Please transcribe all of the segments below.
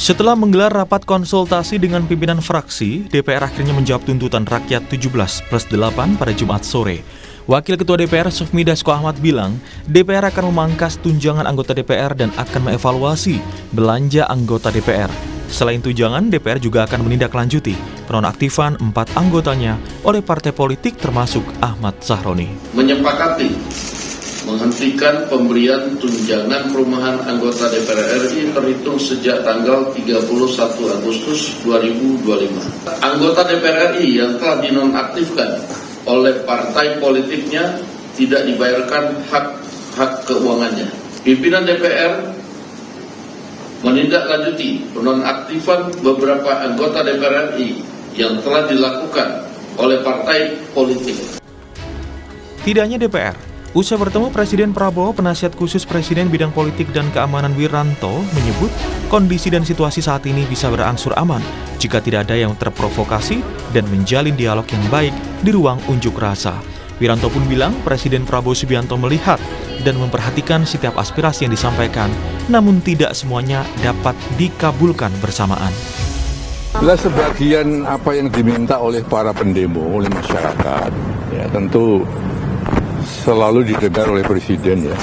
Setelah menggelar rapat konsultasi dengan pimpinan fraksi, DPR akhirnya menjawab tuntutan rakyat 17+8 pada Jumat sore. Wakil Ketua DPR Sufmi Dasko Ahmad bilang, DPR akan memangkas tunjangan anggota DPR dan akan mengevaluasi belanja anggota DPR. Selain tunjangan, DPR juga akan menindaklanjuti penonaktifan 4 anggotanya oleh partai politik termasuk Ahmad Sahroni. Menyepakati menghentikan pemberian tunjangan perumahan anggota DPR RI terhitung sejak tanggal 31 Agustus 2025. Anggota DPR RI yang telah dinonaktifkan oleh partai politiknya tidak dibayarkan hak keuangannya. Pimpinan DPR menindaklanjuti penonaktifan beberapa anggota DPR RI yang telah dilakukan oleh partai politik. Tidak hanya DPR, usai bertemu Presiden Prabowo, penasihat khusus Presiden bidang politik dan keamanan Wiranto menyebut kondisi dan situasi saat ini bisa berangsur aman jika tidak ada yang terprovokasi dan menjalin dialog yang baik di ruang unjuk rasa. Wiranto pun bilang Presiden Prabowo Subianto melihat dan memperhatikan setiap aspirasi yang disampaikan, namun tidak semuanya dapat dikabulkan bersamaan. Bila sebagian apa yang diminta oleh para pendemo, oleh masyarakat, ya tentu selalu didengar oleh Presiden ya.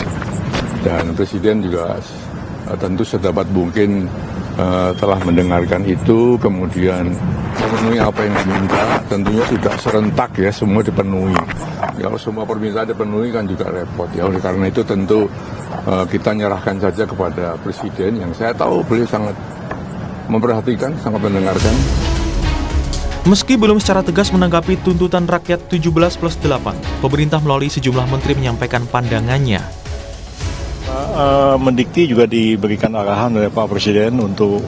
Dan Presiden juga tentu sedapat mungkin telah mendengarkan itu, kemudian memenuhi apa yang diminta. Tentunya tidak serentak ya, semua dipenuhi. Kalau semua permintaan dipenuhi kan juga repot ya. Oleh karena itu tentu kita nyerahkan saja kepada Presiden yang saya tahu beliau sangat memperhatikan, sangat mendengarkan. Meski belum secara tegas menanggapi tuntutan rakyat 17+8, pemerintah melalui sejumlah menteri menyampaikan pandangannya. Mendikti juga diberikan arahan oleh Pak Presiden untuk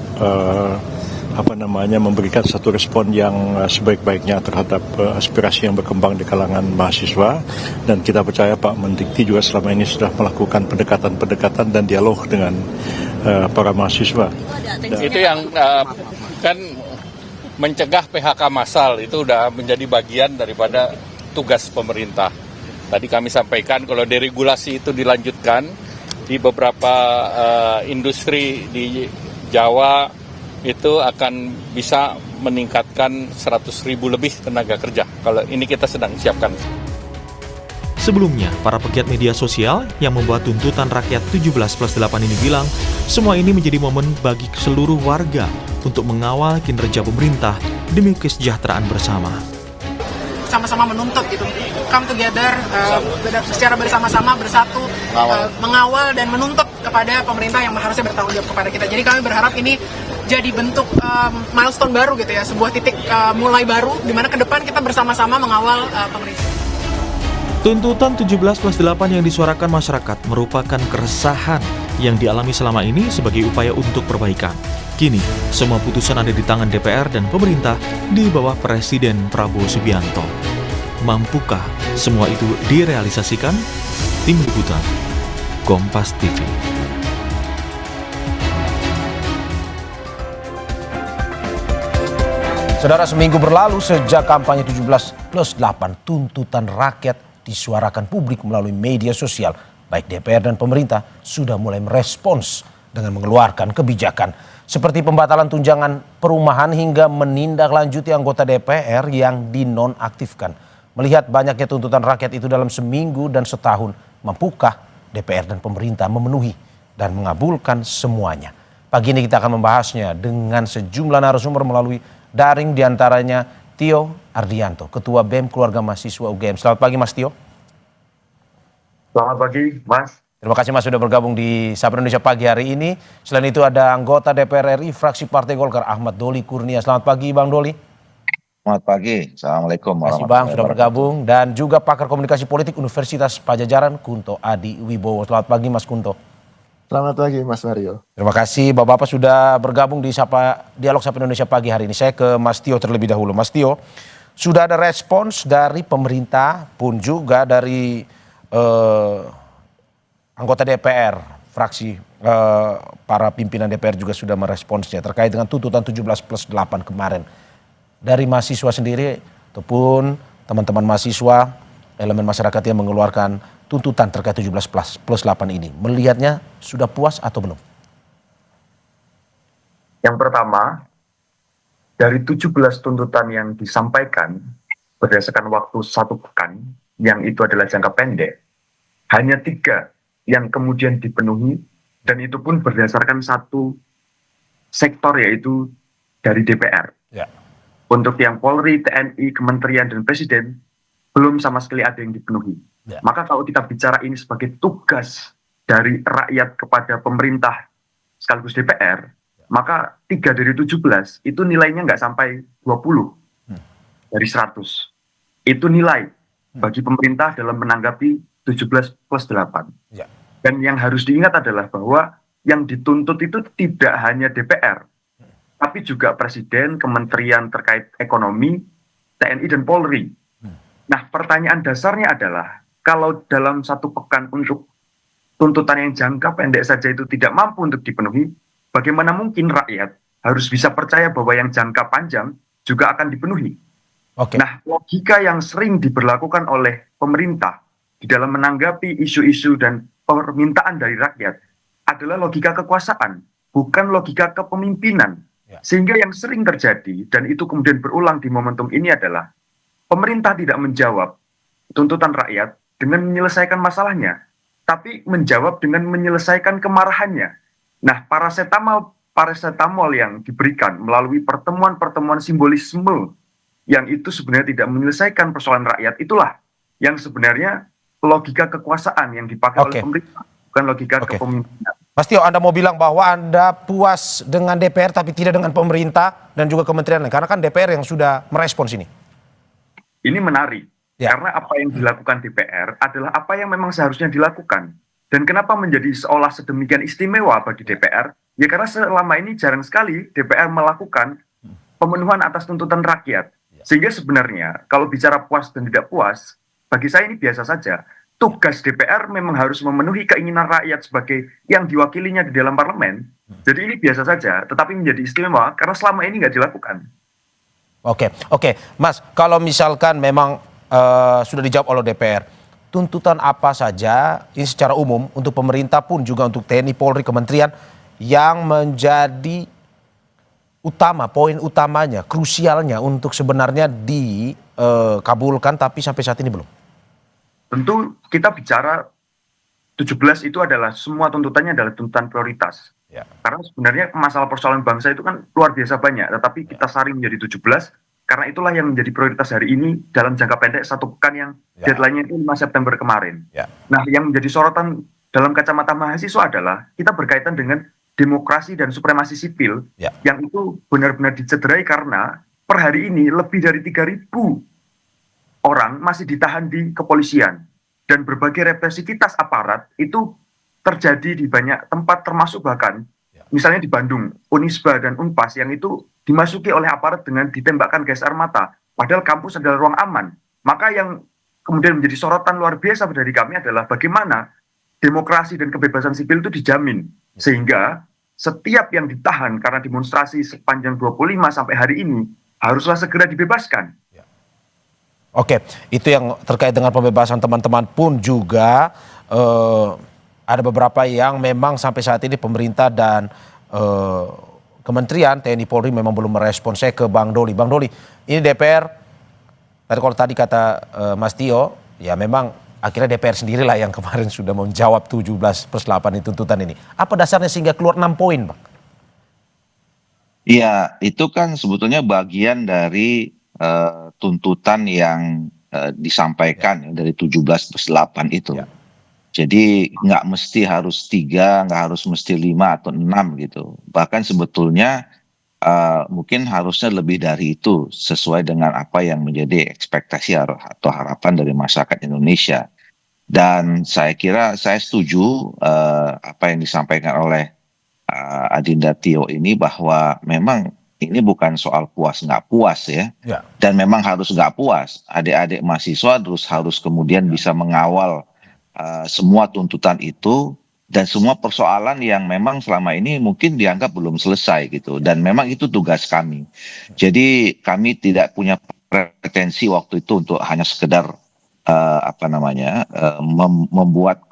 memberikan satu respon yang sebaik-baiknya terhadap aspirasi yang berkembang di kalangan mahasiswa, dan kita percaya Pak Mendikti juga selama ini sudah melakukan pendekatan dan dialog dengan para mahasiswa. Itu yang kan mencegah PHK massal itu sudah menjadi bagian daripada tugas pemerintah. Tadi kami sampaikan kalau deregulasi itu dilanjutkan di beberapa industri di Jawa itu akan bisa meningkatkan 100.000 lebih tenaga kerja. Kalau ini kita sedang siapkan. Sebelumnya, para pegiat media sosial yang membuat tuntutan rakyat 17+8 ini bilang, semua ini menjadi momen bagi seluruh warga untuk mengawal kinerja pemerintah demi kesejahteraan bersama. Sama-sama menuntut gitu, come together, secara bersama-sama bersatu, mengawal dan menuntut kepada pemerintah yang harusnya bertanggung jawab kepada kita. Jadi kami berharap ini jadi bentuk milestone baru gitu ya, sebuah titik mulai baru di mana ke depan kita bersama-sama mengawal pemerintah. Tuntutan 17+8 yang disuarakan masyarakat merupakan keresahan yang dialami selama ini sebagai upaya untuk perbaikan. Kini, semua putusan ada di tangan DPR dan pemerintah di bawah Presiden Prabowo Subianto. Mampukah semua itu direalisasikan? Tim Liputan, Kompas TV. Saudara, seminggu berlalu sejak kampanye 17+8, tuntutan rakyat disuarakan publik melalui media sosial. Baik DPR dan pemerintah sudah mulai merespons dengan mengeluarkan kebijakan seperti pembatalan tunjangan perumahan hingga menindaklanjuti anggota DPR yang dinonaktifkan. Melihat banyaknya tuntutan rakyat itu dalam seminggu dan setahun, mampukah DPR dan pemerintah memenuhi dan mengabulkan semuanya? Pagi ini kita akan membahasnya dengan sejumlah narasumber melalui daring, diantaranya Tio Ardianto, Ketua BEM Keluarga Mahasiswa UGM. Selamat pagi Mas Tio. Selamat pagi Mas. Terima kasih Mas sudah bergabung di Sapa Indonesia Pagi hari ini. Selain itu ada anggota DPR RI fraksi Partai Golkar Ahmad Doli Kurnia. Selamat pagi Bang Doli. Selamat pagi. Assalamualaikum. Terima kasih Bang sudah bergabung. Dan juga pakar komunikasi politik Universitas Padjadjaran Kunto Adi Wibowo. Selamat pagi Mas Kunto. Selamat pagi Mas Mario. Terima kasih Bapak-Bapak sudah bergabung di Dialog Sapa Indonesia Pagi hari ini. Saya ke Mas Tio terlebih dahulu. Mas Tio, sudah ada respons dari pemerintah pun juga dari anggota DPR, fraksi para pimpinan DPR juga sudah meresponsnya terkait dengan tuntutan 17+8 kemarin. Dari mahasiswa sendiri ataupun teman-teman mahasiswa, elemen masyarakat yang mengeluarkan tuntutan terkait 17+8 ini, melihatnya sudah puas atau belum? Yang pertama, dari 17 tuntutan yang disampaikan berdasarkan waktu 1 pekan, yang itu adalah jangka pendek, hanya 3 yang kemudian dipenuhi, dan itu pun berdasarkan satu sektor, yaitu dari DPR. Ya. Untuk yang Polri, TNI, Kementerian, dan Presiden, belum sama sekali ada yang dipenuhi. Ya. Maka kalau kita bicara ini sebagai tugas dari rakyat kepada pemerintah sekaligus DPR, maka 3 dari 17 itu nilainya nggak sampai 20 dari 100. Itu nilai bagi pemerintah dalam menanggapi 17 plus 8. Ya. Dan yang harus diingat adalah bahwa yang dituntut itu tidak hanya DPR, tapi juga Presiden, Kementerian terkait ekonomi, TNI, dan Polri. Nah, pertanyaan dasarnya adalah, kalau dalam 1 pekan untuk tuntutan yang jangka pendek saja itu tidak mampu untuk dipenuhi, bagaimana mungkin rakyat harus bisa percaya bahwa yang jangka panjang juga akan dipenuhi? Oke. Nah, logika yang sering diberlakukan oleh pemerintah di dalam menanggapi isu-isu dan permintaan dari rakyat adalah logika kekuasaan, bukan logika kepemimpinan. Ya. Sehingga yang sering terjadi, dan itu kemudian berulang di momentum ini adalah, pemerintah tidak menjawab tuntutan rakyat dengan menyelesaikan masalahnya, tapi menjawab dengan menyelesaikan kemarahannya. Nah, parasetamol yang diberikan melalui pertemuan-pertemuan simbolisme yang itu sebenarnya tidak menyelesaikan persoalan rakyat, itulah yang sebenarnya logika kekuasaan yang dipakai oleh pemerintah, bukan logika kepemimpinan. Mas Tio, Anda mau bilang bahwa Anda puas dengan DPR tapi tidak dengan pemerintah dan juga kementerian lain, karena kan DPR yang sudah merespons ini. Ini menarik, karena apa yang dilakukan DPR adalah apa yang memang seharusnya dilakukan. Dan kenapa menjadi seolah sedemikian istimewa bagi DPR? Ya karena selama ini jarang sekali DPR melakukan pemenuhan atas tuntutan rakyat. Sehingga sebenarnya kalau bicara puas dan tidak puas, bagi saya ini biasa saja. Tugas DPR memang harus memenuhi keinginan rakyat sebagai yang diwakilinya di dalam parlemen. Jadi ini biasa saja, tetapi menjadi istimewa karena selama ini nggak dilakukan. Oke, Mas, kalau misalkan memang sudah dijawab oleh DPR, tuntutan apa saja ini secara umum untuk pemerintah pun juga untuk TNI, Polri, Kementerian yang menjadi utama, poin utamanya, krusialnya untuk sebenarnya dikabulkan tapi sampai saat ini belum? Tentu kita bicara 17 itu adalah semua tuntutannya adalah tuntutan prioritas. Ya. Karena sebenarnya masalah persoalan bangsa itu kan luar biasa banyak, tetapi kita saring menjadi 17 karena itulah yang menjadi prioritas hari ini dalam jangka pendek 1 pekan yang deadline-nya itu 5 September kemarin. Ya. Nah, yang menjadi sorotan dalam kacamata mahasiswa adalah kita berkaitan dengan demokrasi dan supremasi sipil yang itu benar-benar dicederai karena per hari ini lebih dari 3.000 orang masih ditahan di kepolisian dan berbagai represivitas aparat itu terjadi di banyak tempat, termasuk bahkan misalnya di Bandung, Unisba dan Unpas yang itu dimasuki oleh aparat dengan ditembakkan gas air mata, padahal kampus adalah ruang aman. Maka yang kemudian menjadi sorotan luar biasa dari kami adalah bagaimana demokrasi dan kebebasan sipil itu dijamin, sehingga setiap yang ditahan karena demonstrasi sepanjang 25 sampai hari ini haruslah segera dibebaskan. Oke, itu yang terkait dengan pembebasan teman-teman pun juga ada beberapa yang memang sampai saat ini pemerintah dan Kementerian TNI Polri memang belum merespons. Saya ke Bang Doli. Bang Doli, ini DPR, kalau tadi kata Mas Tio, ya memang akhirnya DPR sendirilah yang kemarin sudah menjawab 17+8 tuntutan ini. Apa dasarnya sehingga keluar 6 poin, Bang? Iya, itu kan sebetulnya bagian dari tuntutan yang disampaikan dari 17+8 itu. Jadi nggak mesti harus 3, nggak harus mesti 5 atau 6 gitu. Bahkan sebetulnya mungkin harusnya lebih dari itu sesuai dengan apa yang menjadi ekspektasi atau harapan dari masyarakat Indonesia. Dan saya kira saya setuju apa yang disampaikan oleh Adinda Tio ini, bahwa memang ini bukan soal puas nggak puas ya. Dan memang harus nggak puas. Adik-adik mahasiswa harus kemudian bisa mengawal semua tuntutan itu dan semua persoalan yang memang selama ini mungkin dianggap belum selesai gitu, dan memang itu tugas kami. Jadi kami tidak punya pretensi waktu itu untuk hanya sekedar membuat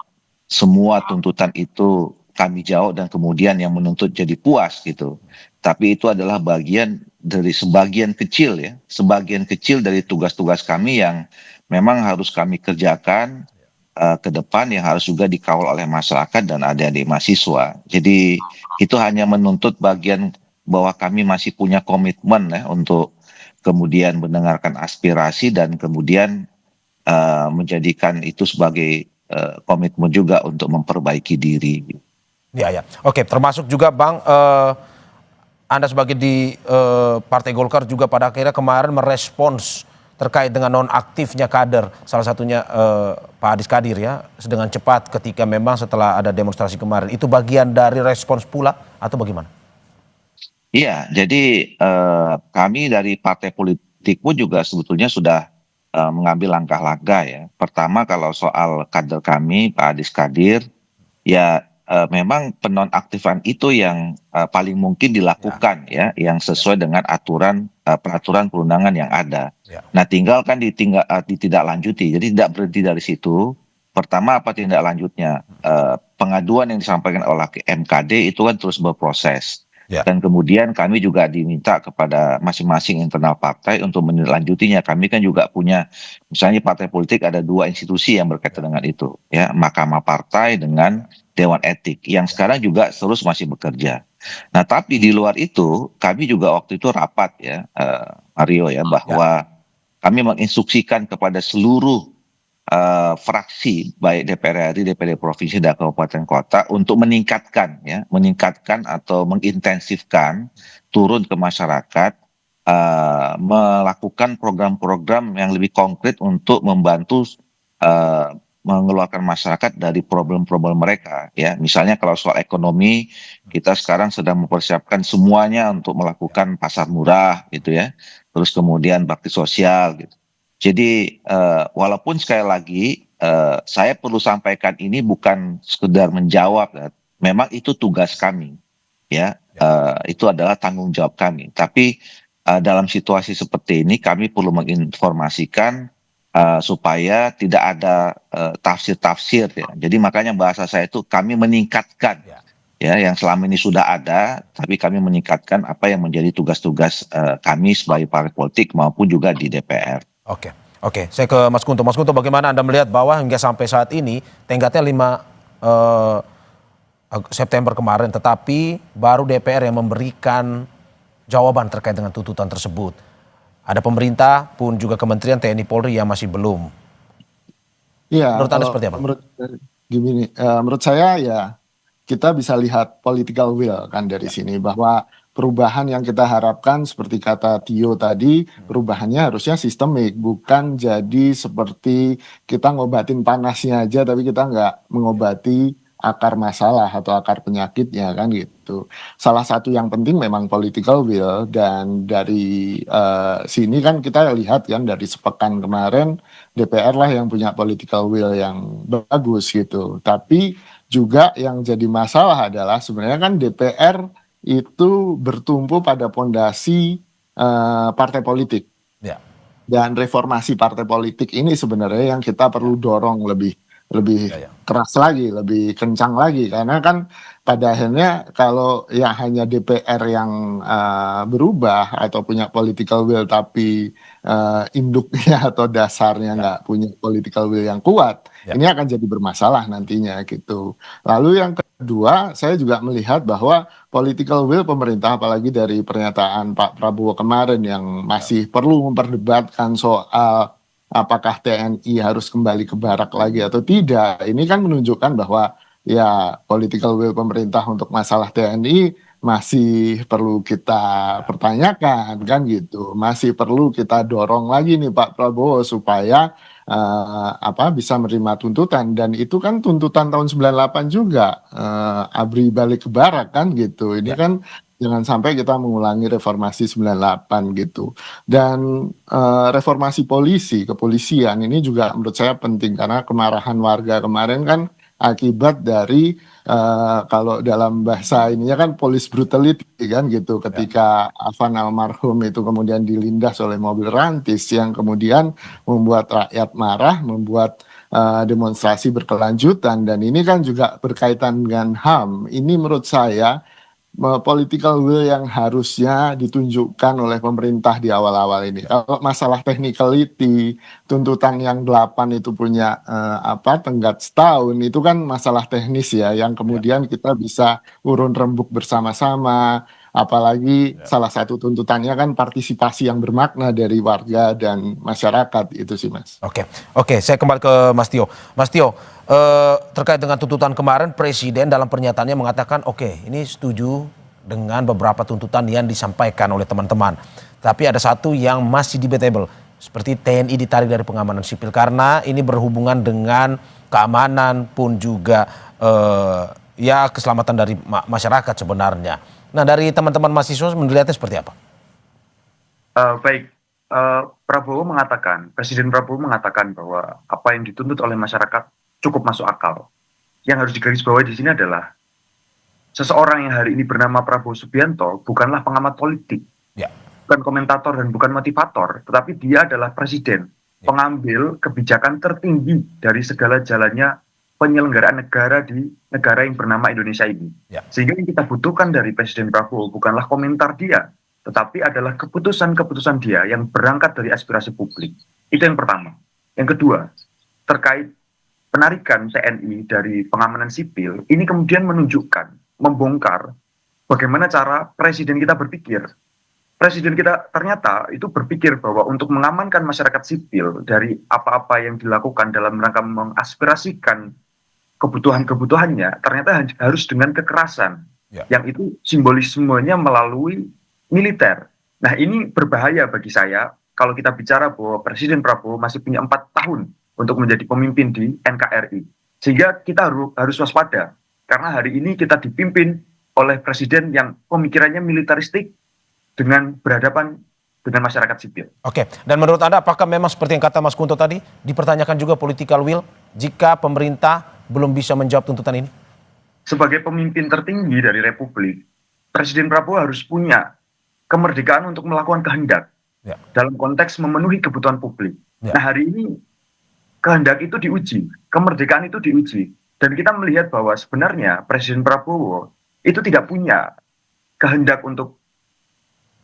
semua tuntutan itu kami jawab dan kemudian yang menuntut jadi puas gitu. Tapi itu adalah bagian dari sebagian kecil ya, sebagian kecil dari tugas-tugas kami yang memang harus kami kerjakan ke depan, yang harus juga dikawal oleh masyarakat dan adik-adik mahasiswa. Jadi itu hanya menuntut bagian bahwa kami masih punya komitmen ya untuk kemudian mendengarkan aspirasi dan kemudian menjadikan itu sebagai komitmen juga untuk memperbaiki diri. Ya, ya. Oke, termasuk juga Bang, Anda sebagai di Partai Golkar juga pada akhirnya kemarin merespons terkait dengan nonaktifnya kader, salah satunya Pak Adis Kadir ya, dengan cepat ketika memang setelah ada demonstrasi kemarin. Itu bagian dari respons pula atau bagaimana? Iya, jadi kami dari partai politik pun juga sebetulnya sudah mengambil langkah-langkah ya. Pertama kalau soal kader kami, Pak Adis Kadir, ya memang penonaktifan itu yang paling mungkin dilakukan ya, yang sesuai dengan peraturan perundangan yang ada. Nah tinggal kan ditindaklanjuti, jadi tidak berhenti dari situ. Pertama apa tindak lanjutnya? Pengaduan yang disampaikan oleh MKD itu kan terus berproses. Dan kemudian kami juga diminta kepada masing-masing internal partai untuk menindaklanjutinya. Kami kan juga punya, misalnya partai politik ada 2 institusi yang berkaitan dengan itu, ya, Mahkamah Partai dengan Dewan Etik, yang sekarang juga terus masih bekerja. Nah, tapi di luar itu, kami juga waktu itu rapat ya, Mario ya, bahwa kami menginstruksikan kepada seluruh fraksi baik DPR RI, DPD provinsi dan kabupaten kota untuk meningkatkan atau mengintensifkan turun ke masyarakat, melakukan program-program yang lebih konkret untuk membantu mengeluarkan masyarakat dari problem-problem mereka ya. Misalnya kalau soal ekonomi, kita sekarang sedang mempersiapkan semuanya untuk melakukan pasar murah gitu ya, terus kemudian bakti sosial gitu. Jadi walaupun sekali lagi saya perlu sampaikan ini bukan sekedar menjawab, memang itu tugas kami ya, itu adalah tanggung jawab kami. Tapi dalam situasi seperti ini kami perlu menginformasikan supaya tidak ada tafsir-tafsir ya. Jadi makanya bahasa saya itu kami meningkatkan ya, yang selama ini sudah ada, tapi kami meningkatkan apa yang menjadi tugas-tugas kami sebagai partai politik maupun juga di DPR. Oke, saya ke Mas Kunto. Mas Kunto, bagaimana Anda melihat bahwa hingga sampai saat ini tenggatnya 5 September kemarin, tetapi baru DPR yang memberikan jawaban terkait dengan tuntutan tersebut. Ada pemerintah pun juga Kementerian TNI Polri yang masih belum. Iya. Menurut Anda seperti apa? Menurut saya ya kita bisa lihat political will kan dari sini, bahwa perubahan yang kita harapkan seperti kata Tio tadi, perubahannya harusnya sistemik, bukan jadi seperti kita ngobatin panasnya aja tapi kita nggak mengobati akar masalah atau akar penyakitnya kan gitu. Salah satu yang penting memang political will, dan dari sini kan kita lihat kan dari sepekan kemarin DPR lah yang punya political will yang bagus gitu. Tapi juga yang jadi masalah adalah sebenarnya kan DPR itu bertumpu pada pondasi partai politik. Dan reformasi partai politik ini sebenarnya yang kita perlu dorong lebih keras lagi, lebih kencang lagi, karena kan pada akhirnya kalau ya hanya DPR yang berubah atau punya political will tapi induknya atau dasarnya nggak punya political will yang kuat, ini akan jadi bermasalah nantinya gitu. Lalu yang kedua, saya juga melihat bahwa political will pemerintah, apalagi dari pernyataan Pak Prabowo kemarin yang masih perlu memperdebatkan soal apakah TNI harus kembali ke barak lagi atau tidak. Ini kan menunjukkan bahwa ya political will pemerintah untuk masalah TNI masih perlu kita pertanyakan kan gitu. Masih perlu kita dorong lagi nih Pak Prabowo supaya bisa menerima tuntutan, dan itu kan tuntutan tahun 98 juga, ABRI balik ke barak kan gitu. Ini kan jangan sampai kita mengulangi reformasi 98 gitu. Dan reformasi kepolisian ini juga menurut saya penting, karena kemarahan warga kemarin kan akibat dari kalau dalam bahasa ininya kan police brutality kan gitu, ketika Afan almarhum itu kemudian dilindas oleh mobil rantis yang kemudian membuat rakyat marah, membuat demonstrasi berkelanjutan, dan ini kan juga berkaitan dengan HAM. Ini menurut saya political will yang harusnya ditunjukkan oleh pemerintah di awal-awal ini. Kalau masalah technicality, tuntutan yang 8 itu punya tenggat setahun, itu kan masalah teknis ya, yang kemudian kita bisa urun rembuk bersama-sama. Apalagi salah satu tuntutannya kan partisipasi yang bermakna dari warga dan masyarakat, itu sih Mas. Oke, saya kembali ke Mas Tio. Mas Tio, terkait dengan tuntutan kemarin, Presiden dalam pernyataannya mengatakan oke, ini setuju dengan beberapa tuntutan yang disampaikan oleh teman-teman. Tapi ada satu yang masih debatable, seperti TNI ditarik dari pengamanan sipil karena ini berhubungan dengan keamanan pun juga keselamatan dari masyarakat sebenarnya. Nah, dari teman-teman mahasiswa melihatnya seperti apa? Presiden Prabowo mengatakan bahwa apa yang dituntut oleh masyarakat cukup masuk akal. Yang harus digarisbawahi di sini adalah seseorang yang hari ini bernama Prabowo Subianto bukanlah pengamat politik, bukan komentator dan bukan motivator, tetapi dia adalah presiden, pengambil kebijakan tertinggi dari segala jalannya penyelenggaraan negara di negara yang bernama Indonesia ini. Sehingga yang kita butuhkan dari Presiden Prabowo bukanlah komentar dia, tetapi adalah keputusan-keputusan dia yang berangkat dari aspirasi publik. Itu yang pertama. Yang kedua, terkait penarikan TNI dari pengamanan sipil, ini kemudian menunjukkan, membongkar bagaimana cara Presiden kita berpikir. Presiden kita ternyata itu berpikir bahwa untuk mengamankan masyarakat sipil dari apa-apa yang dilakukan dalam rangka mengaspirasikan kebutuhan-kebutuhannya, ternyata harus dengan kekerasan, yang itu simbolismenya melalui militer. Nah, ini berbahaya bagi saya kalau kita bicara bahwa Presiden Prabowo masih punya 4 tahun untuk menjadi pemimpin di NKRI. Sehingga kita harus waspada, karena hari ini kita dipimpin oleh Presiden yang pemikirannya militaristik dengan berhadapan dengan masyarakat sipil. Oke, dan menurut Anda apakah memang seperti yang kata Mas Kunto tadi, dipertanyakan juga political will jika pemerintah belum bisa menjawab tuntutan ini? Sebagai pemimpin tertinggi dari Republik, Presiden Prabowo harus punya kemerdekaan untuk melakukan kehendak dalam konteks memenuhi kebutuhan publik. Nah, hari ini kehendak itu diuji, kemerdekaan itu diuji, dan kita melihat bahwa sebenarnya Presiden Prabowo itu tidak punya kehendak untuk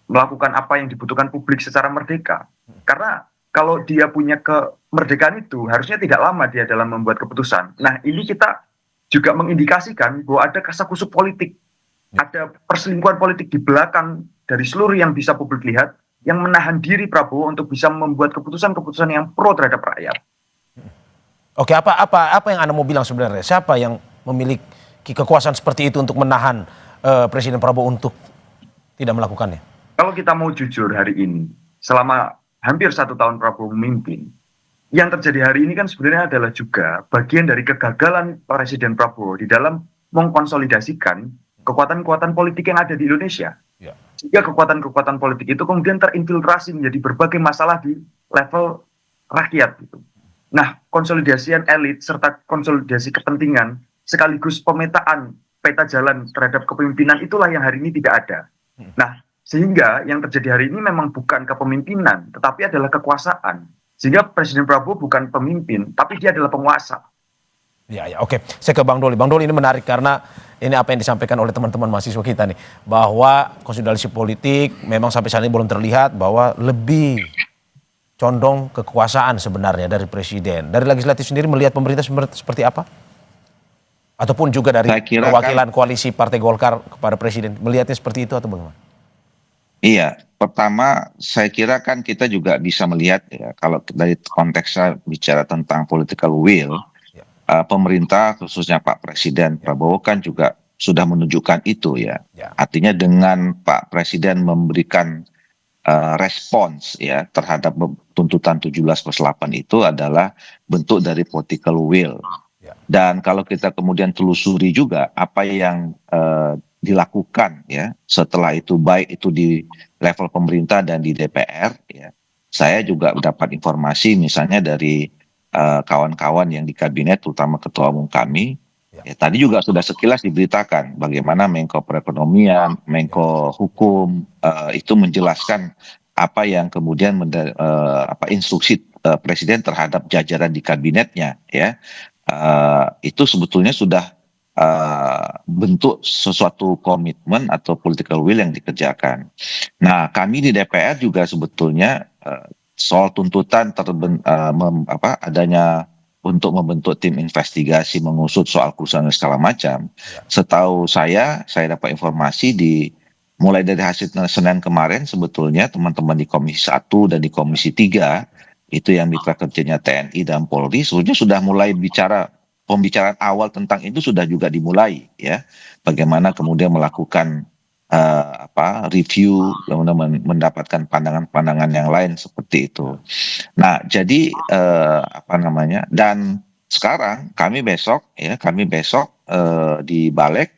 melakukan apa yang dibutuhkan publik secara merdeka. Karena kalau dia punya kemerdekaan itu, harusnya tidak lama dia dalam membuat keputusan. Nah, ini kita juga mengindikasikan bahwa ada kasakusuk politik, ada perselingkuhan politik di belakang dari seluruh yang bisa publik lihat, yang menahan diri Prabowo untuk bisa membuat keputusan-keputusan yang pro terhadap rakyat. Oke, apa yang Anda mau bilang sebenarnya? Siapa yang memiliki kekuasaan seperti itu untuk menahan Presiden Prabowo untuk tidak melakukannya? Kalau kita mau jujur hari ini, selama hampir 1 tahun Prabowo memimpin, yang terjadi hari ini kan sebenarnya adalah juga bagian dari kegagalan Presiden Prabowo di dalam mengkonsolidasikan kekuatan-kekuatan politik yang ada di Indonesia. Sehingga kekuatan-kekuatan politik itu kemudian terinfiltrasi menjadi berbagai masalah di level rakyat. Gitu. Nah, konsolidasian elit serta konsolidasi kepentingan sekaligus pemetaan peta jalan terhadap kepemimpinan itulah yang hari ini tidak ada. Nah, sehingga yang terjadi hari ini memang bukan kepemimpinan, tetapi adalah kekuasaan. Sehingga Presiden Prabowo bukan pemimpin, tapi dia adalah penguasa. Oke. Saya ke Bang Doli. Bang Doli, ini menarik karena ini apa yang disampaikan oleh teman-teman mahasiswa kita nih, bahwa konsolidasi politik memang sampai saat ini belum terlihat, bahwa lebih condong kekuasaan sebenarnya dari Presiden. Dari legislatif sendiri melihat pemerintah seperti apa? Ataupun juga dari perwakilan koalisi Partai Golkar kepada Presiden, melihatnya seperti itu atau bagaimana? Iya, pertama saya kira kan kita juga bisa melihat ya, kalau dari konteksnya bicara tentang political will, pemerintah khususnya Pak Presiden Prabowo kan juga sudah menunjukkan itu ya. Artinya dengan Pak Presiden memberikan respons ya terhadap tuntutan 17+8 itu adalah bentuk dari political will. Dan kalau kita kemudian telusuri juga apa yang dilakukan ya setelah itu, baik itu di level pemerintah dan di DPR ya, saya juga mendapat informasi misalnya dari kawan-kawan yang di kabinet terutama ketua umum kami Ya, tadi juga sudah sekilas diberitakan bagaimana Menko Perekonomian, Menko Hukum itu menjelaskan apa yang kemudian instruksi Presiden terhadap jajaran di kabinetnya, ya. Itu sebetulnya sudah bentuk sesuatu komitmen atau political will yang dikerjakan. Nah, kami di DPR juga sebetulnya soal tuntutan adanya untuk membentuk tim investigasi mengusut soal kerusuhan segala macam. Setahu saya dapat informasi mulai dari hasil Senin kemarin sebetulnya teman-teman di Komisi 1 dan di Komisi 3 itu yang mitra kerjanya TNI dan Polri sebetulnya sudah mulai pembicaraan awal tentang itu sudah juga dimulai, ya. Bagaimana kemudian melakukan review, mendapatkan pandangan-pandangan yang lain seperti itu. Nah, jadi dan sekarang kami besok di Balek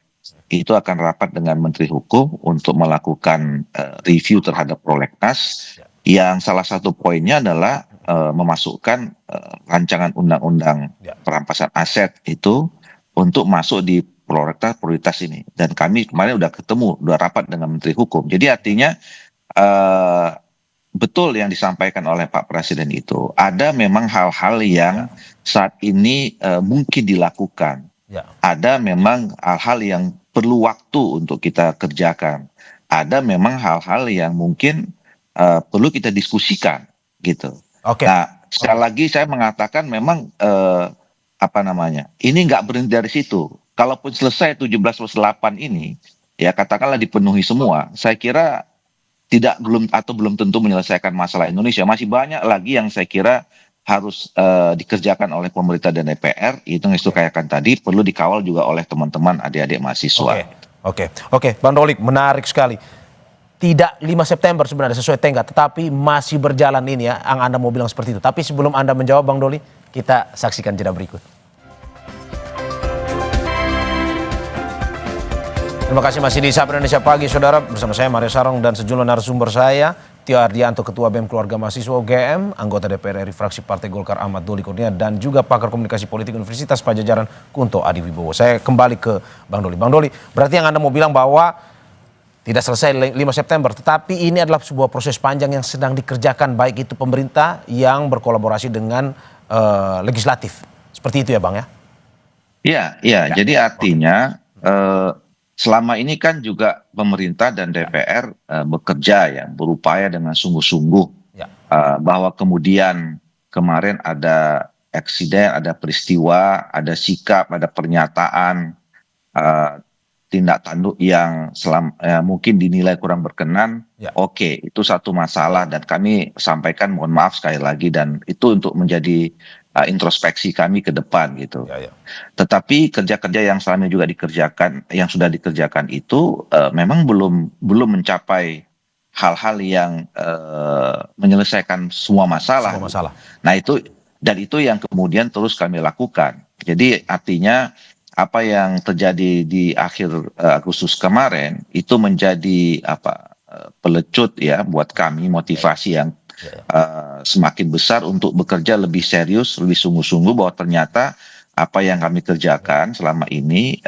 itu akan rapat dengan Menteri Hukum untuk melakukan review terhadap prolegnas yang salah satu poinnya adalah memasukkan rancangan undang-undang perampasan aset itu untuk masuk di prolegnas prioritas ini. Dan kami kemarin udah rapat dengan Menteri Hukum. Jadi artinya betul yang disampaikan oleh Pak Presiden itu. Ada memang hal-hal yang saat ini mungkin dilakukan. Ada memang hal-hal yang perlu waktu untuk kita kerjakan. Ada memang hal-hal yang mungkin perlu kita diskusikan gitu. Nah, sekali lagi saya mengatakan memang ini nggak berhenti dari situ. Kalaupun selesai 17+8 ini, ya katakanlah dipenuhi semua, saya kira belum tentu menyelesaikan masalah Indonesia. Masih banyak lagi yang saya kira harus dikerjakan oleh pemerintah dan DPR. Itu yang saya katakan tadi perlu dikawal juga oleh teman-teman adik-adik mahasiswa. Oke, Bang Dolik, menarik sekali. Tidak 5 September sebenarnya sesuai tenggat, tetapi masih berjalan ini ya, yang Anda mau bilang seperti itu. Tapi sebelum Anda menjawab, Bang Doli, kita saksikan jeda berikut. Terima kasih masih di Sapa Indonesia Pagi, Saudara. Bersama saya Mario Sarong dan sejumlah narasumber saya. Tio Ardianto, Ketua BEM Keluarga Mahasiswa UGM, anggota DPR RI fraksi Partai Golkar Ahmad Doli Kurnia, dan juga pakar komunikasi politik Universitas Padjadjaran Kunto Adiwibowo. Saya kembali ke Bang Doli. Bang Doli, berarti yang Anda mau bilang bahwa tidak selesai 5 September, tetapi ini adalah sebuah proses panjang yang sedang dikerjakan, baik itu pemerintah yang berkolaborasi dengan legislatif. Seperti itu ya Bang ya? Iya. Jadi artinya selama ini kan juga pemerintah dan DPR bekerja berupaya dengan sungguh-sungguh bahwa kemudian kemarin ada eksiden, ada peristiwa, ada sikap, ada pernyataan tindak tanduk yang mungkin dinilai kurang berkenan. Oke, itu satu masalah dan kami sampaikan mohon maaf sekali lagi dan itu untuk menjadi introspeksi kami ke depan gitu. Tetapi kerja-kerja yang selama juga dikerjakan, yang sudah dikerjakan itu memang belum mencapai hal-hal yang menyelesaikan semua masalah. Nah itu yang kemudian terus kami lakukan. Jadi artinya apa yang terjadi di akhir Agustus kemarin itu menjadi pelecut ya buat kami, motivasi yang semakin besar untuk bekerja lebih serius, lebih sungguh-sungguh bahwa ternyata apa yang kami kerjakan selama ini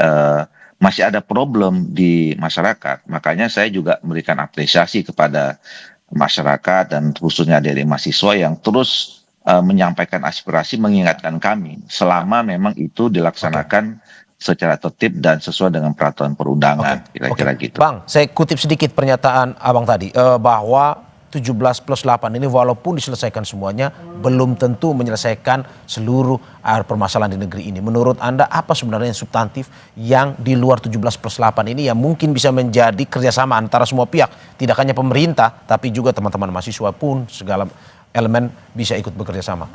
masih ada problem di masyarakat. Makanya saya juga memberikan apresiasi kepada masyarakat dan khususnya dari mahasiswa yang terus menyampaikan aspirasi, mengingatkan kami selama memang itu dilaksanakan secara tertib dan sesuai dengan peraturan perundangan, kira-kira gitu. Bang, saya kutip sedikit pernyataan Abang tadi, bahwa 17+8 ini walaupun diselesaikan semuanya, belum tentu menyelesaikan seluruh permasalahan di negeri ini. Menurut Anda, apa sebenarnya yang substantif yang di luar 17+8 ini yang mungkin bisa menjadi kerjasama antara semua pihak, tidak hanya pemerintah, tapi juga teman-teman mahasiswa pun segala elemen bisa ikut bekerja sama.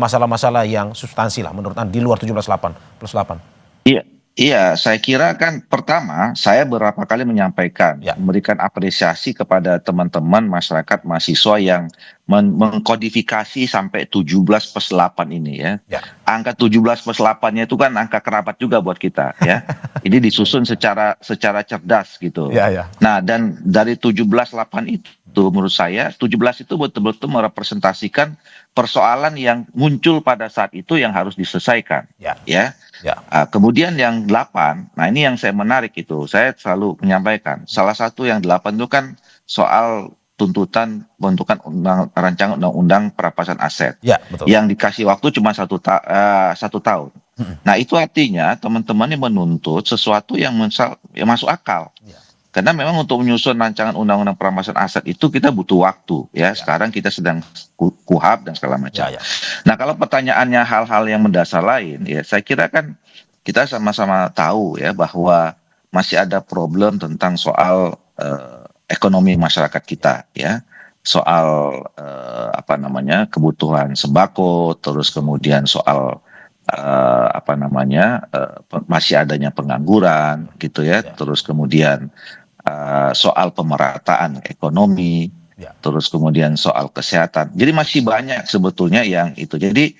Masalah-masalah yang substansi lah menurut Anda di luar 17+8. Iya, saya kira kan pertama saya beberapa kali menyampaikan, memberikan apresiasi kepada teman-teman masyarakat mahasiswa yang mengkodifikasi sampai 17/8 ini ya. Angka 17/8-nya itu kan angka kerabat juga buat kita ya. Ini disusun secara cerdas gitu. Nah, dan dari 17/8 itu menurut saya 17 itu betul-betul merepresentasikan persoalan yang muncul pada saat itu yang harus diselesaikan ya. Kemudian yang 8, nah ini yang saya menarik itu. Saya selalu menyampaikan salah satu yang 8 itu kan soal tuntutan pembentukan rancangan undang-undang perampasan aset yang dikasih waktu cuma 1 tahun. Nah itu artinya teman-teman ini menuntut sesuatu yang masuk akal. Karena memang untuk menyusun rancangan undang-undang perampasan aset itu kita butuh waktu ya. Sekarang kita sedang kuhab dan segala macam. Nah kalau pertanyaannya hal-hal yang mendasar lain ya, saya kira kan kita sama-sama tahu ya bahwa masih ada problem tentang soal ekonomi masyarakat kita ya, soal kebutuhan sembako, terus kemudian soal masih adanya pengangguran gitu ya, terus kemudian soal pemerataan ekonomi, terus kemudian soal kesehatan. Jadi masih banyak sebetulnya yang itu. Jadi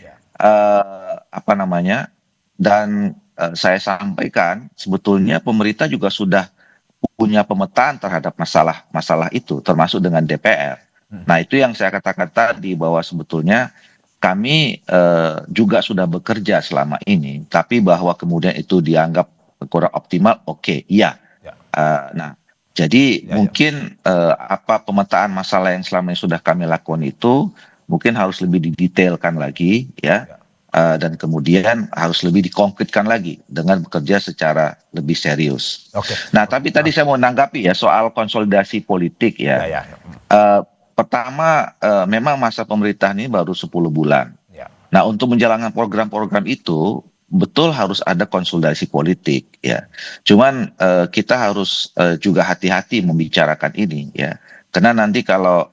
dan saya sampaikan sebetulnya pemerintah juga sudah punya pemetaan terhadap masalah itu, termasuk dengan DPR. Nah itu yang saya katakan tadi bahwa sebetulnya kami juga sudah bekerja selama ini, tapi bahwa kemudian itu dianggap kurang optimal, iya. Nah jadi mungkin pemetaan masalah yang selama ini sudah kami lakukan itu mungkin harus lebih didetailkan lagi ya. Dan kemudian harus lebih dikonkretkan lagi dengan bekerja secara lebih serius. Nah, tapi tadi saya mau menanggapi ya soal konsolidasi politik ya. Pertama, memang masa pemerintahan ini baru 10 bulan. Nah, untuk menjalankan program-program itu betul harus ada konsolidasi politik ya. Cuman kita harus juga hati-hati membicarakan ini ya. Karena nanti kalau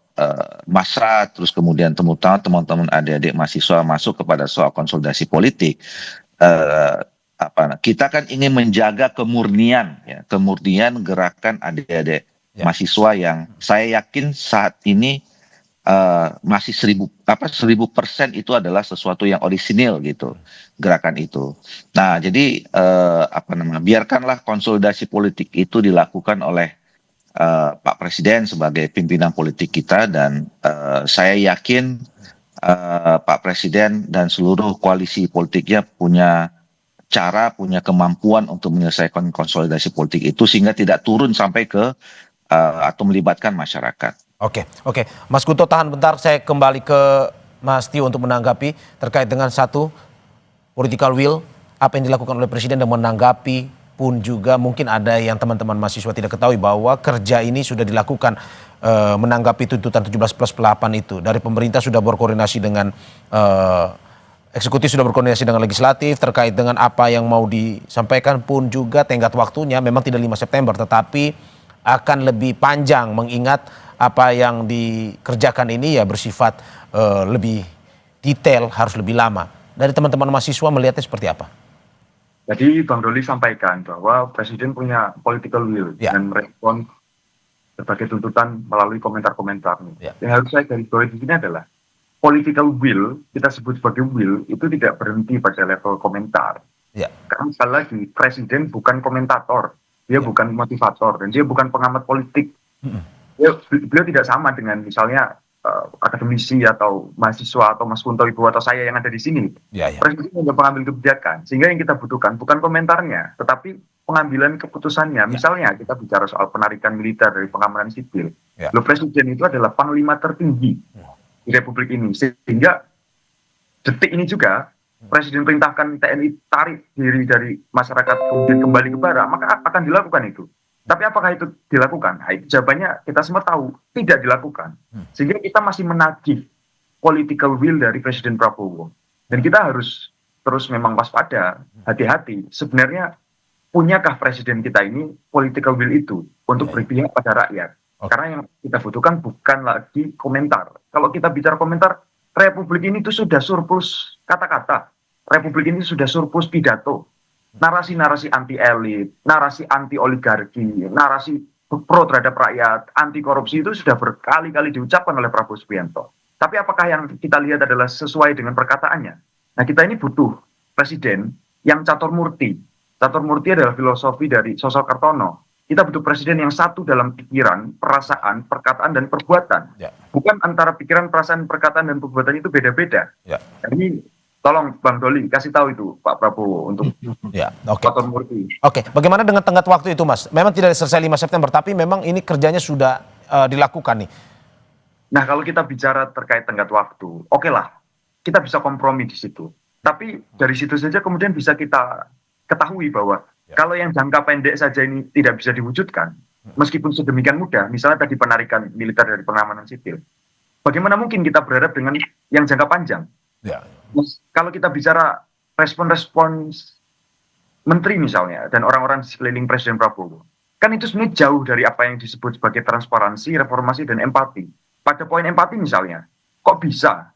masa terus kemudian teman-teman adik-adik mahasiswa masuk kepada soal konsolidasi politik, kita kan ingin menjaga kemurnian gerakan adik-adik mahasiswa yang saya yakin saat ini masih 1000% itu adalah sesuatu yang orisinil gitu gerakan itu. Nah jadi biarkanlah konsolidasi politik itu dilakukan oleh Pak Presiden sebagai pimpinan politik kita, dan saya yakin Pak Presiden dan seluruh koalisi politiknya punya kemampuan untuk menyelesaikan konsolidasi politik itu sehingga tidak turun sampai ke atau melibatkan masyarakat. Oke. Mas Gunto tahan bentar, saya kembali ke Mas Tio untuk menanggapi terkait dengan satu political will, apa yang dilakukan oleh Presiden, dan menanggapi pun juga mungkin ada yang teman-teman mahasiswa tidak ketahui bahwa kerja ini sudah dilakukan menanggapi tuntutan 17/8 itu. Dari pemerintah sudah berkoordinasi dengan eksekutif, sudah berkoordinasi dengan legislatif terkait dengan apa yang mau disampaikan, pun juga tenggat waktunya memang tidak 5 September tetapi akan lebih panjang, mengingat apa yang dikerjakan ini ya bersifat lebih detail, harus lebih lama. Dari teman-teman mahasiswa melihatnya seperti apa? Jadi Bang Doli sampaikan bahwa Presiden punya political will dan merespon berbagai tuntutan melalui komentar-komentar. Yang harus saya garis bawahi di sini adalah political will, kita sebut sebagai will, itu tidak berhenti pada level komentar. Karena sekali lagi, Presiden bukan komentator, dia bukan motivator, dan dia bukan pengamat politik. Beliau tidak sama dengan misalnya akademisi atau mahasiswa atau Mas Kunto Ibu atau saya yang ada di sini. Presiden adalah pengambil kebijakan, sehingga yang kita butuhkan bukan komentarnya, tetapi pengambilan keputusannya. Misalnya kita bicara soal penarikan militer dari pengamanan sipil. Presiden itu adalah panglima tertinggi di Republik ini, sehingga detik ini juga Presiden perintahkan TNI tarik diri dari masyarakat kemudian kembali ke bara, maka akan dilakukan itu. Tapi apakah itu dilakukan? Nah, itu jawabannya kita semua tahu, tidak dilakukan. Sehingga kita masih menagih political will dari Presiden Prabowo. Dan kita harus terus memang waspada, hati-hati. Sebenarnya punyakah Presiden kita ini political will itu untuk berpihak pada rakyat? Karena yang kita butuhkan bukan lagi komentar. Kalau kita bicara komentar, Republik ini itu sudah surplus kata-kata. Republik ini sudah surplus pidato. Narasi-narasi anti-elit, narasi anti-oligarki, narasi pro terhadap rakyat, anti-korupsi itu sudah berkali-kali diucapkan oleh Prabowo Subianto. Tapi apakah yang kita lihat adalah sesuai dengan perkataannya? Nah, kita ini butuh presiden yang catur murti. Catur murti adalah filosofi dari sosok Kartono. Kita butuh presiden yang satu dalam pikiran, perasaan, perkataan, dan perbuatan. Bukan antara pikiran, perasaan, perkataan, dan perbuatan itu beda-beda. Nah, ini tolong Bang Doli kasih tahu itu Pak Prabowo untuk catur murti. Bagaimana dengan tenggat waktu itu, Mas? Memang tidak selesai 5 September, tapi memang ini kerjanya sudah dilakukan nih. Nah, kalau kita bicara terkait tenggat waktu, oke lah, kita bisa kompromi di situ. Tapi dari situ saja kemudian bisa kita ketahui bahwa kalau yang jangka pendek saja ini tidak bisa diwujudkan, meskipun sedemikian mudah, misalnya tadi penarikan militer dari pengamanan sipil, bagaimana mungkin kita berharap dengan yang jangka panjang? Kalau kita bicara respons-respons menteri misalnya, dan orang-orang di sekeliling Presiden Prabowo, kan itu sebenarnya jauh dari apa yang disebut sebagai transparansi, reformasi, dan empati. Pada poin empati misalnya, kok bisa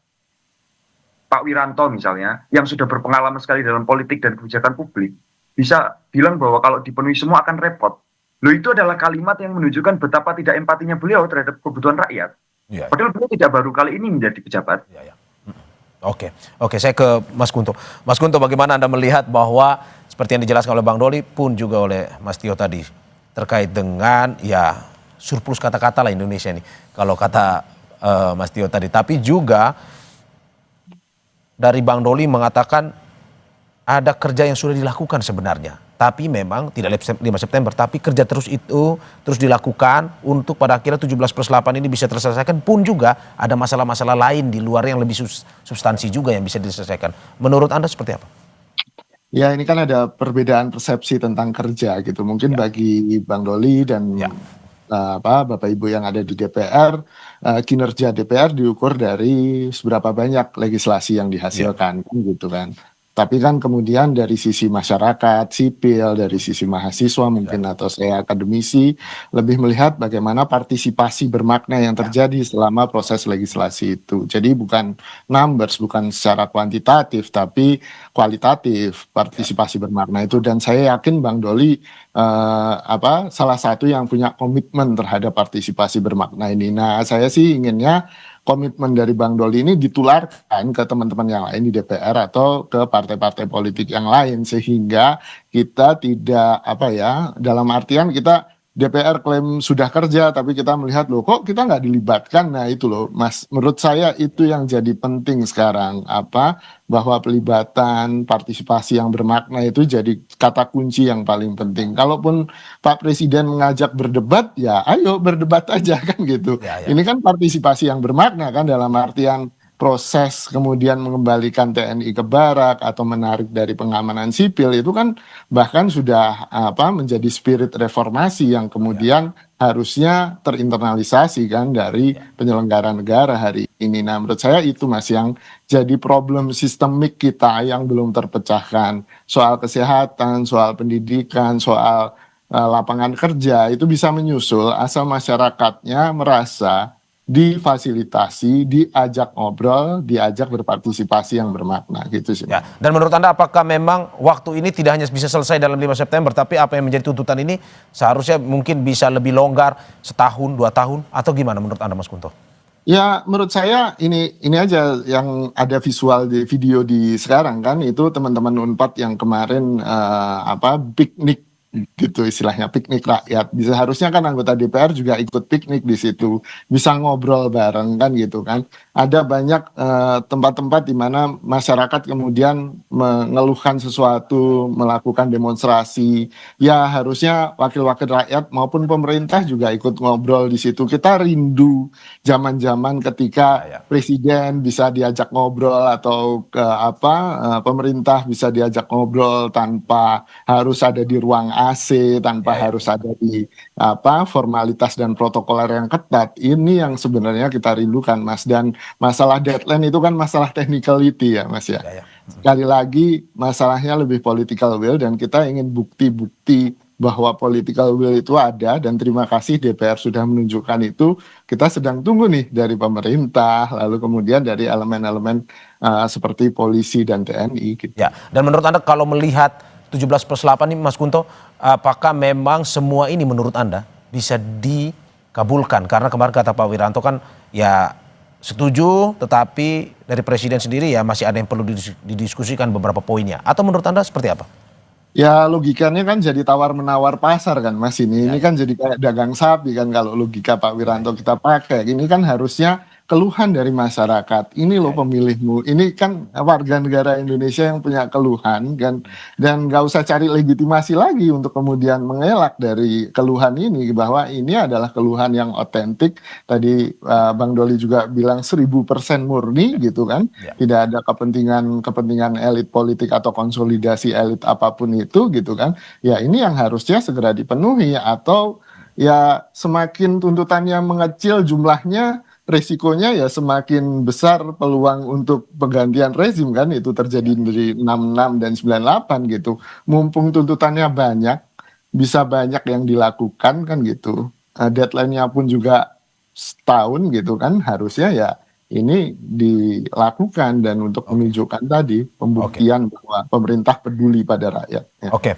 Pak Wiranto misalnya, yang sudah berpengalaman sekali dalam politik dan kebijakan publik, bisa bilang bahwa kalau dipenuhi semua akan repot. Loh, itu adalah kalimat yang menunjukkan betapa tidak empatinya beliau terhadap kebutuhan rakyat. Padahal beliau tidak baru kali ini menjadi pejabat. Oke, saya ke Mas Kunto. Mas Kunto, bagaimana Anda melihat bahwa seperti yang dijelaskan oleh Bang Doli pun juga oleh Mas Tio tadi, terkait dengan surplus kata-kata lah Indonesia ini, kalau kata Mas Tio tadi. Tapi juga dari Bang Doli mengatakan ada kerja yang sudah dilakukan sebenarnya. Tapi memang tidak 5 September, tapi kerja terus dilakukan untuk pada akhirnya 17+8 ini bisa terselesaikan, pun juga ada masalah-masalah lain di luar yang lebih substansi juga yang bisa diselesaikan. Menurut Anda seperti apa? Ya, ini kan ada perbedaan persepsi tentang kerja gitu. Mungkin bagi Bang Doli dan Bapak Ibu yang ada di DPR, kinerja DPR diukur dari seberapa banyak legislasi yang dihasilkan, gitu kan. Tapi kan kemudian dari sisi masyarakat sipil, dari sisi mahasiswa mungkin atau saya akademisi, lebih melihat bagaimana partisipasi bermakna yang terjadi selama proses legislasi itu. Jadi bukan numbers, bukan secara kuantitatif, tapi kualitatif partisipasi bermakna itu. Dan saya yakin Bang Doli salah satu yang punya komitmen terhadap partisipasi bermakna ini. Nah, saya sih inginnya komitmen dari Bang Doli ini ditularkan ke teman-teman yang lain di DPR atau ke partai-partai politik yang lain, sehingga kita tidak dalam artian kita DPR klaim sudah kerja tapi kita melihat loh kok kita nggak dilibatkan. Nah itu loh Mas, menurut saya itu yang jadi penting sekarang, bahwa pelibatan partisipasi yang bermakna itu jadi kata kunci yang paling penting. Kalaupun Pak Presiden mengajak berdebat, ya ayo berdebat aja kan gitu. Ini kan partisipasi yang bermakna kan, dalam artian proses kemudian mengembalikan TNI ke barak atau menarik dari pengamanan sipil itu kan bahkan sudah menjadi spirit reformasi yang kemudian harusnya terinternalisasi kan dari penyelenggara negara hari ini. Nah, menurut saya itu Mas yang jadi problem sistemik kita yang belum terpecahkan. Soal kesehatan, soal pendidikan, soal lapangan kerja itu bisa menyusul asal masyarakatnya merasa difasilitasi, diajak ngobrol, diajak berpartisipasi yang bermakna gitu sih. Dan menurut Anda apakah memang waktu ini tidak hanya bisa selesai dalam 5 September, tapi apa yang menjadi tuntutan ini seharusnya mungkin bisa lebih longgar, setahun, 2 tahun, atau gimana menurut Anda Mas Kunto? Ya, menurut saya ini aja yang ada visual di video di sekarang kan, itu teman-teman Unpad yang kemarin piknik gitu istilahnya, piknik rakyat. Bisa harusnya kan anggota DPR juga ikut piknik di situ, bisa ngobrol bareng kan gitu kan. Ada banyak tempat-tempat di mana masyarakat kemudian mengeluhkan sesuatu, melakukan demonstrasi. Ya harusnya wakil-wakil rakyat maupun pemerintah juga ikut ngobrol di situ. Kita rindu zaman-zaman ketika presiden bisa diajak ngobrol atau pemerintah bisa diajak ngobrol tanpa harus ada di ruang AC, tanpa harus ada di formalitas dan protokoler yang ketat. Ini yang sebenarnya kita rindukan Mas. Dan masalah deadline itu kan masalah technicality ya Mas ya. Sekali lagi masalahnya lebih political will, dan kita ingin bukti-bukti bahwa political will itu ada, dan terima kasih DPR sudah menunjukkan itu. Kita sedang tunggu nih dari pemerintah, lalu kemudian dari elemen-elemen seperti polisi dan TNI gitu. Dan menurut Anda kalau melihat 17+8 ini Mas Kunto, apakah memang semua ini menurut Anda bisa dikabulkan? Karena kemarin kata Pak Wiranto kan ya setuju, tetapi dari Presiden sendiri ya masih ada yang perlu didiskusikan beberapa poinnya. Atau menurut Anda seperti apa? Ya logikanya kan jadi tawar-menawar pasar kan Mas ini. Ini kan jadi kayak dagang sapi kan kalau logika Pak Wiranto kita pakai. Ini kan harusnya keluhan dari masyarakat. Ini loh pemilihmu. Ini kan warga negara Indonesia yang punya keluhan kan. Dan nggak usah cari legitimasi lagi untuk kemudian mengelak dari keluhan ini. Bahwa ini adalah keluhan yang otentik. Tadi Bang Doli juga bilang 1000% murni gitu kan. Tidak ada kepentingan elit politik atau konsolidasi elit apapun itu gitu kan. Ya ini yang harusnya segera dipenuhi. Atau ya semakin tuntutannya mengecil jumlahnya, resikonya ya semakin besar peluang untuk penggantian rezim kan. Itu terjadi dari 66 dan 98 gitu. Mumpung tuntutannya banyak, bisa banyak yang dilakukan kan gitu. Deadline-nya pun juga setahun gitu kan. Harusnya ya ini dilakukan dan untuk menunjukkan tadi pembuktian bahwa pemerintah peduli pada rakyat. Ya. Oke.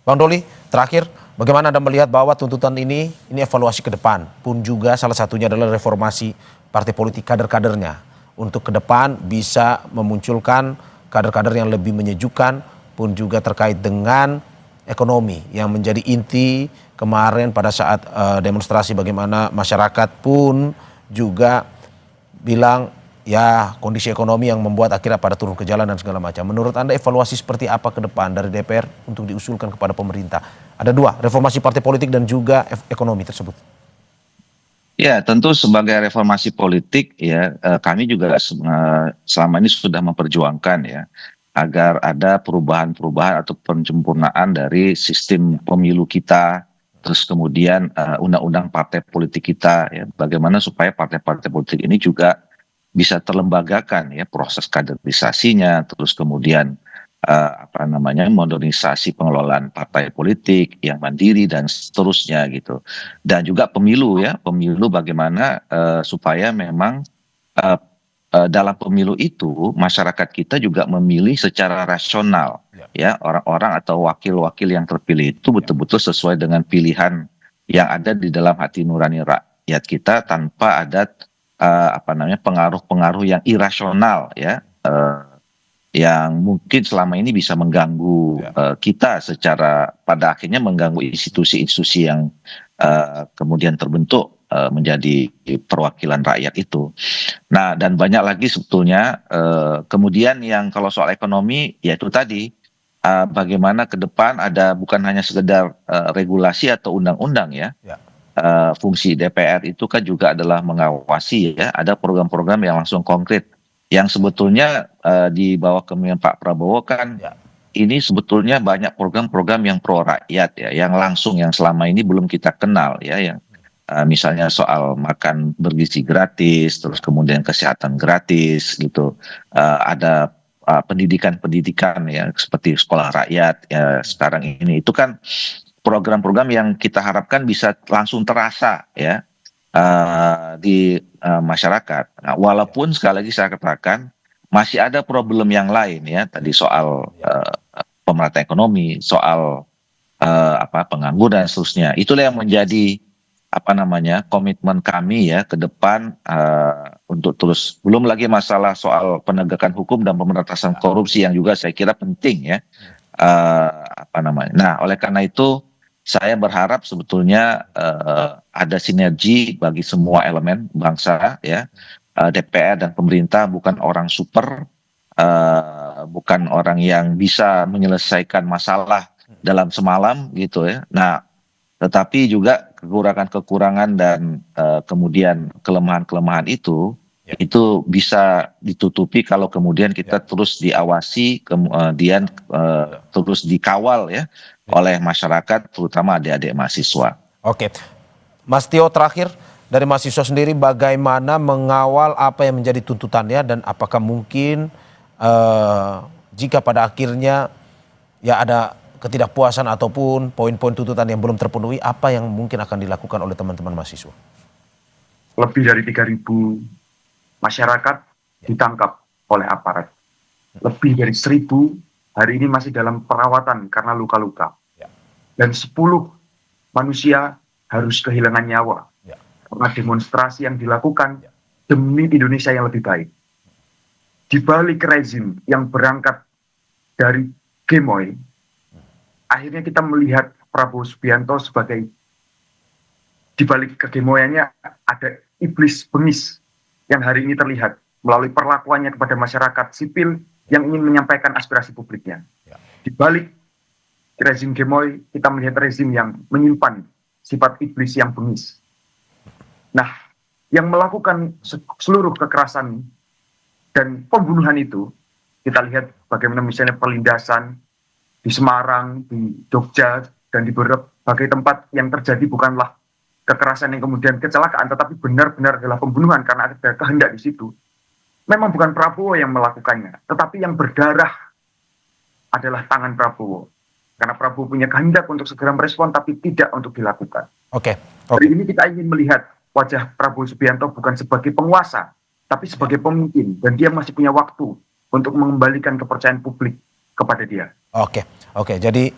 Bang Doli, terakhir, bagaimana Anda melihat bahwa tuntutan ini evaluasi ke depan pun juga salah satunya adalah reformasi partai politik kader-kadernya untuk ke depan bisa memunculkan kader-kader yang lebih menyejukkan pun juga terkait dengan ekonomi yang menjadi inti kemarin pada saat demonstrasi, bagaimana masyarakat pun juga bilang ya kondisi ekonomi yang membuat akhirnya pada turun ke jalan dan segala macam. Menurut Anda evaluasi seperti apa ke depan dari DPR untuk diusulkan kepada pemerintah? Ada dua, reformasi partai politik dan juga ekonomi tersebut. Ya, tentu sebagai reformasi politik ya kami juga selama ini sudah memperjuangkan ya agar ada perubahan-perubahan atau penyempurnaan dari sistem pemilu kita, terus kemudian undang-undang partai politik kita ya, bagaimana supaya partai-partai politik ini juga bisa terlembagakan ya proses kaderisasinya, terus kemudian modernisasi pengelolaan partai politik yang mandiri dan seterusnya gitu. Dan juga pemilu bagaimana supaya memang dalam pemilu itu masyarakat kita juga memilih secara rasional ya orang-orang atau wakil-wakil yang terpilih itu betul-betul sesuai dengan pilihan yang ada di dalam hati nurani rakyat kita tanpa ada pengaruh-pengaruh yang irasional ya yang mungkin selama ini bisa mengganggu kita secara pada akhirnya mengganggu institusi-institusi yang kemudian terbentuk menjadi perwakilan rakyat itu. Nah, dan banyak lagi sebetulnya kemudian yang kalau soal ekonomi yaitu tadi bagaimana ke depan ada bukan hanya sekedar regulasi atau undang-undang ya. Fungsi DPR itu kan juga adalah mengawasi ya, ada program-program yang langsung konkret yang sebetulnya di bawah kepemimpinan Pak Prabowo kan ini sebetulnya banyak program-program yang pro rakyat ya, yang langsung yang selama ini belum kita kenal ya, yang misalnya soal makan bergizi gratis, terus kemudian kesehatan gratis gitu, ada pendidikan ya seperti sekolah rakyat ya sekarang ini itu kan program-program yang kita harapkan bisa langsung terasa ya di masyarakat. Nah, walaupun sekali lagi saya katakan masih ada problem yang lain ya tadi soal pemerataan ekonomi, soal pengangguran dan seterusnya. Itulah yang menjadi komitmen kami ya ke depan untuk terus, belum lagi masalah soal penegakan hukum dan pemberantasan korupsi yang juga saya kira penting ya. Nah, oleh karena itu saya berharap sebetulnya ada sinergi bagi semua elemen bangsa ya. DPR dan pemerintah bukan orang super, bukan orang yang bisa menyelesaikan masalah dalam semalam gitu ya. Nah, tetapi juga kekurangan-kekurangan dan kemudian kelemahan-kelemahan itu bisa ditutupi kalau kemudian kita terus diawasi, kemudian terus dikawal ya oleh masyarakat, terutama adik-adik mahasiswa. Oke, Mas Tio, terakhir dari mahasiswa sendiri bagaimana mengawal apa yang menjadi tuntutannya dan apakah mungkin jika pada akhirnya ya ada ketidakpuasan ataupun poin-poin tuntutan yang belum terpenuhi, apa yang mungkin akan dilakukan oleh teman-teman mahasiswa? Lebih dari 3.000 masyarakat ditangkap oleh aparat. Lebih dari 1.000 hari ini masih dalam perawatan karena luka-luka. Dan 10 manusia harus kehilangan nyawa. Karena demonstrasi yang dilakukan demi Indonesia yang lebih baik. Di balik rezim yang berangkat dari Gemoy, akhirnya kita melihat Prabowo Subianto sebagai, di balik kegemoyannya ada iblis bengis yang hari ini terlihat melalui perlakuannya kepada masyarakat sipil yang ingin menyampaikan aspirasi publiknya. Di balik rezim Gemoy, kita melihat rezim yang menyimpan sifat iblis yang bengis. Nah, yang melakukan seluruh kekerasan dan pembunuhan itu, kita lihat bagaimana misalnya pelindasan di Semarang, di Jogja, dan di berbagai tempat yang terjadi bukanlah kekerasan yang kemudian kecelakaan, tetapi benar-benar adalah pembunuhan karena ada kehendak di situ. Memang bukan Prabowo yang melakukannya, tetapi yang berdarah adalah tangan Prabowo. Karena Prabowo punya kehendak untuk segera merespon, tapi tidak untuk dilakukan. Hari ini kita ingin melihat wajah Prabowo Subianto bukan sebagai penguasa, tapi sebagai pemimpin. Dan dia masih punya waktu untuk mengembalikan kepercayaan publik kepada dia. Oke. Jadi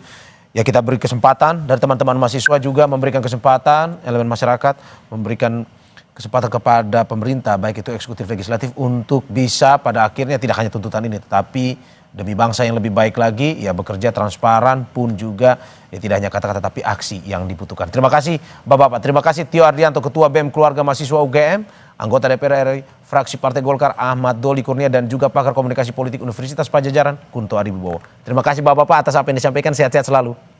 ya kita beri kesempatan dari teman-teman mahasiswa juga memberikan kesempatan, elemen masyarakat memberikan kesempatan kepada pemerintah, baik itu eksekutif legislatif, untuk bisa pada akhirnya tidak hanya tuntutan ini, tetapi demi bangsa yang lebih baik lagi, ya bekerja transparan pun juga, ya tidak hanya kata-kata tapi aksi yang dibutuhkan. Terima kasih Bapak-Bapak, terima kasih Tio Ardianto, Ketua BEM Keluarga Mahasiswa UGM, anggota DPR RI, fraksi Partai Golkar Ahmad Doli Kurnia, dan juga pakar komunikasi politik Universitas Padjadjaran Kunto Adiwibowo. Terima kasih Bapak-Bapak atas apa yang disampaikan, sehat-sehat selalu.